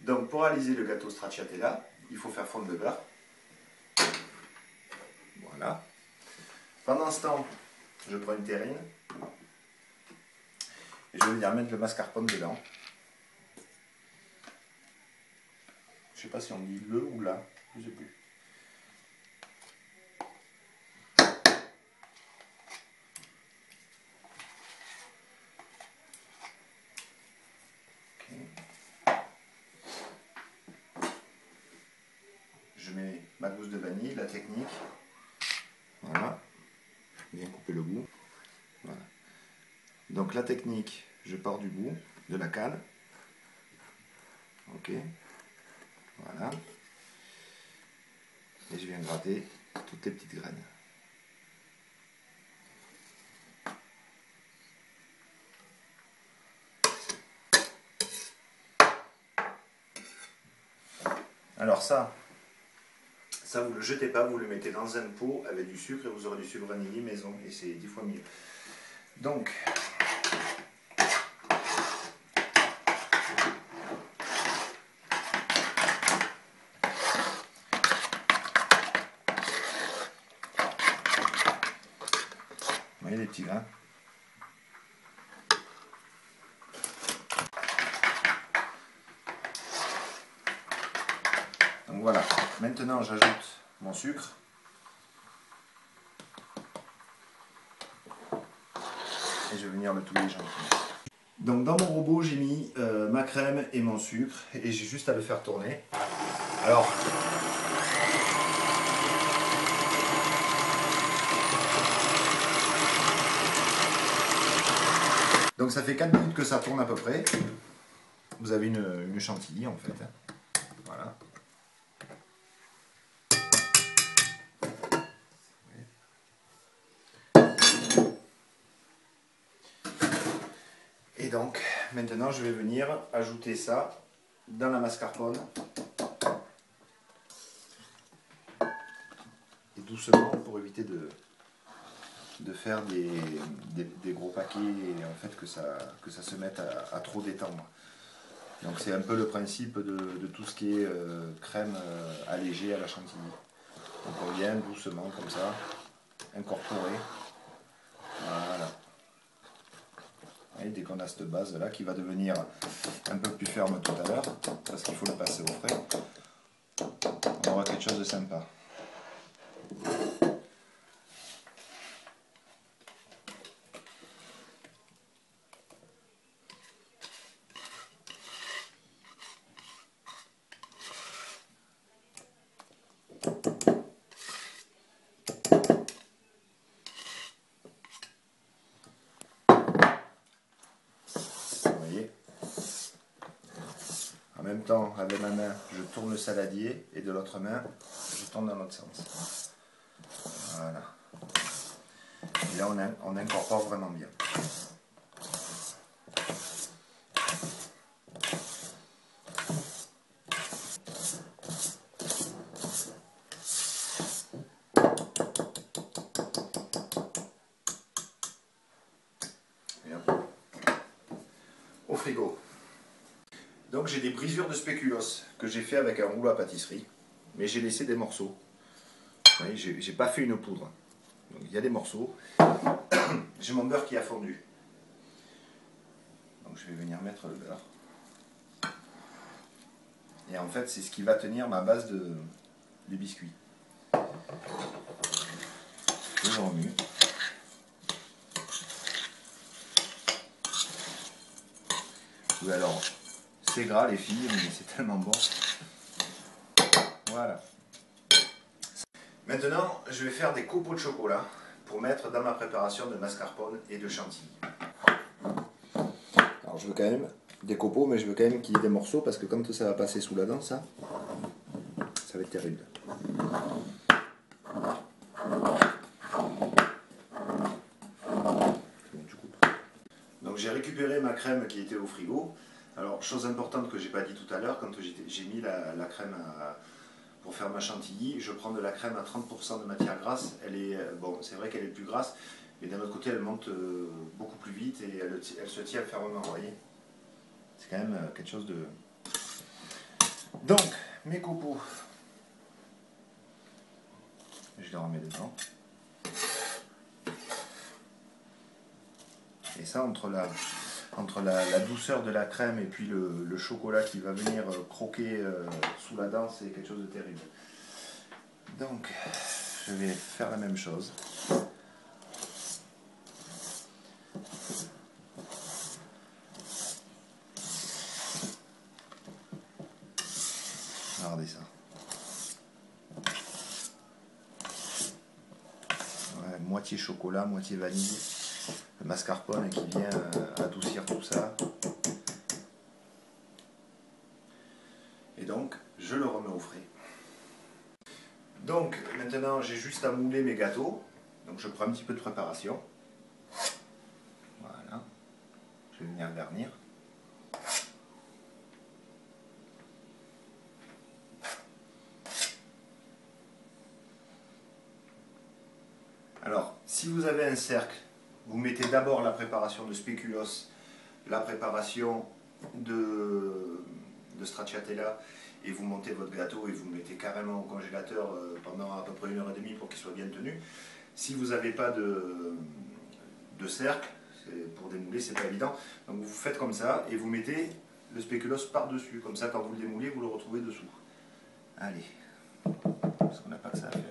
Donc pour réaliser le gâteau stracciatella, il faut faire fondre le beurre. Voilà. Pendant ce temps, je prends une terrine et je vais venir mettre le mascarpone dedans. Je ne sais pas si on dit le ou la, je ne sais plus. Je mets ma gousse de vanille, la technique. Voilà. Bien couper le bout. Voilà. Donc la technique, je pars du bout de la canne. Ok. Voilà. Et je viens gratter toutes les petites graines. Alors ça vous ne le jetez pas, vous le mettez dans un pot avec du sucre et vous aurez du sucre vanillé maison et c'est 10 fois mieux. Donc, vous voyez les petits grains. Donc voilà, maintenant j'ajoute mon sucre. Et je vais venir le touiller gentiment. Donc dans mon robot j'ai mis ma crème et mon sucre et j'ai juste à le faire tourner. Alors donc ça fait 4 minutes que ça tourne à peu près. Vous avez une chantilly en fait. Voilà. Et donc, maintenant je vais venir ajouter ça dans la mascarpone. Et doucement pour éviter de faire des gros paquets et en fait que ça se mette à trop détendre. Donc c'est un peu le principe de tout ce qui est crème allégée à la chantilly. Donc on vient doucement comme ça, incorporer. Voilà. Et dès qu'on a cette base là qui va devenir un peu plus ferme tout à l'heure, parce qu'il faut le passer au frais, on aura quelque chose de sympa. En même temps, avec ma main, je tourne le saladier et de l'autre main, je tourne dans l'autre sens. Voilà. Et là, on incorpore vraiment bien. Et hop. Au frigo. Donc j'ai des brisures de spéculoos que j'ai fait avec un rouleau à pâtisserie, mais j'ai laissé des morceaux. Vous voyez, j'ai pas fait une poudre. Donc il y a des morceaux. J'ai mon beurre qui a fondu. Donc je vais venir mettre le beurre. Et en fait c'est ce qui va tenir ma base de biscuits. Je remue. Oui, alors c'est gras les filles, mais c'est tellement bon. Voilà. Maintenant, je vais faire des copeaux de chocolat pour mettre dans ma préparation de mascarpone et de chantilly. Alors je veux quand même des copeaux, mais je veux quand même qu'il y ait des morceaux parce que quand ça va passer sous la dent, ça va être terrible. Donc j'ai récupéré ma crème qui était au frigo. Alors chose importante que j'ai pas dit tout à l'heure, quand j'ai mis la crème pour faire ma chantilly, je prends de la crème à 30% de matière grasse. Elle est, bon, c'est vrai qu'elle est plus grasse, mais d'un autre côté elle monte beaucoup plus vite et elle se tient fermement, vous voyez. C'est quand même quelque chose Donc, mes copeaux, je les remets dedans. Et ça, entre la douceur de la crème et puis le chocolat qui va venir croquer sous la dent, c'est quelque chose de terrible. Donc, je vais faire la même chose. Regardez ça. Ouais, moitié chocolat, moitié vanille. Le mascarpone qui vient adoucir tout ça. Et donc, je le remets au frais. Donc, maintenant, j'ai juste à mouler mes gâteaux. Donc, je prends un petit peu de préparation. Voilà. Je vais venir garnir. Alors, si vous avez un cercle, vous mettez d'abord la préparation de spéculoos, la préparation de stracciatella, et vous montez votre gâteau et vous le mettez carrément au congélateur pendant à peu près 1h30 pour qu'il soit bien tenu. Si vous n'avez pas de cercle, pour démouler, c'est pas évident. Donc vous faites comme ça et vous mettez le spéculoos par-dessus. Comme ça, quand vous le démoulez, vous le retrouvez dessous. Allez, parce qu'on n'a pas que ça à faire.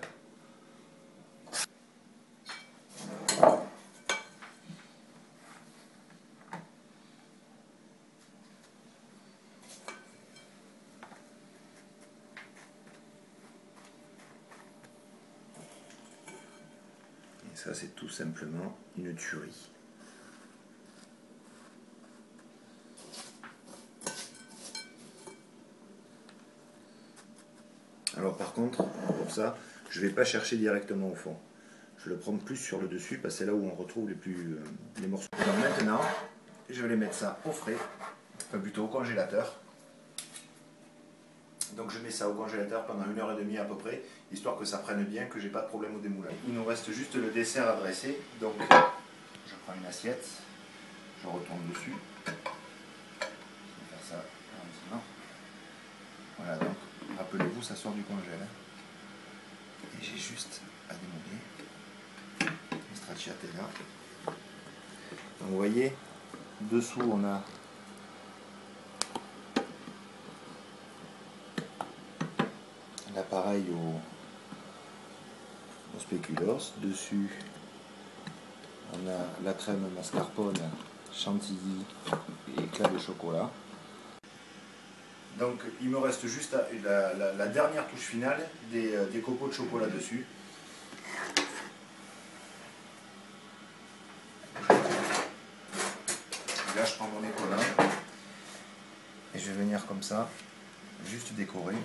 Et ça, c'est tout simplement une tuerie. Alors par contre, pour ça, je ne vais pas chercher directement au fond. Je vais le prendre plus sur le dessus parce que c'est là où on retrouve les morceaux. Donc maintenant, je vais les mettre ça au frais, enfin plutôt au congélateur. Donc je mets ça au congélateur pendant 1h30 à peu près, histoire que ça prenne bien, que j'ai pas de problème au démoulage. Il nous reste juste le dessert à dresser, donc je prends une assiette, je retourne dessus. Je vais faire ça gentiment. Voilà, donc rappelez-vous, ça sort du congèle. Et j'ai juste à démouler le stracciatella. Donc vous voyez, dessous on a l'appareil au spéculoos. Dessus on a la crème mascarpone, chantilly et éclat de chocolat. Donc il me reste juste la dernière touche finale des copeaux de chocolat dessus. Là je prends mon écolin et je vais venir comme ça, juste décorer.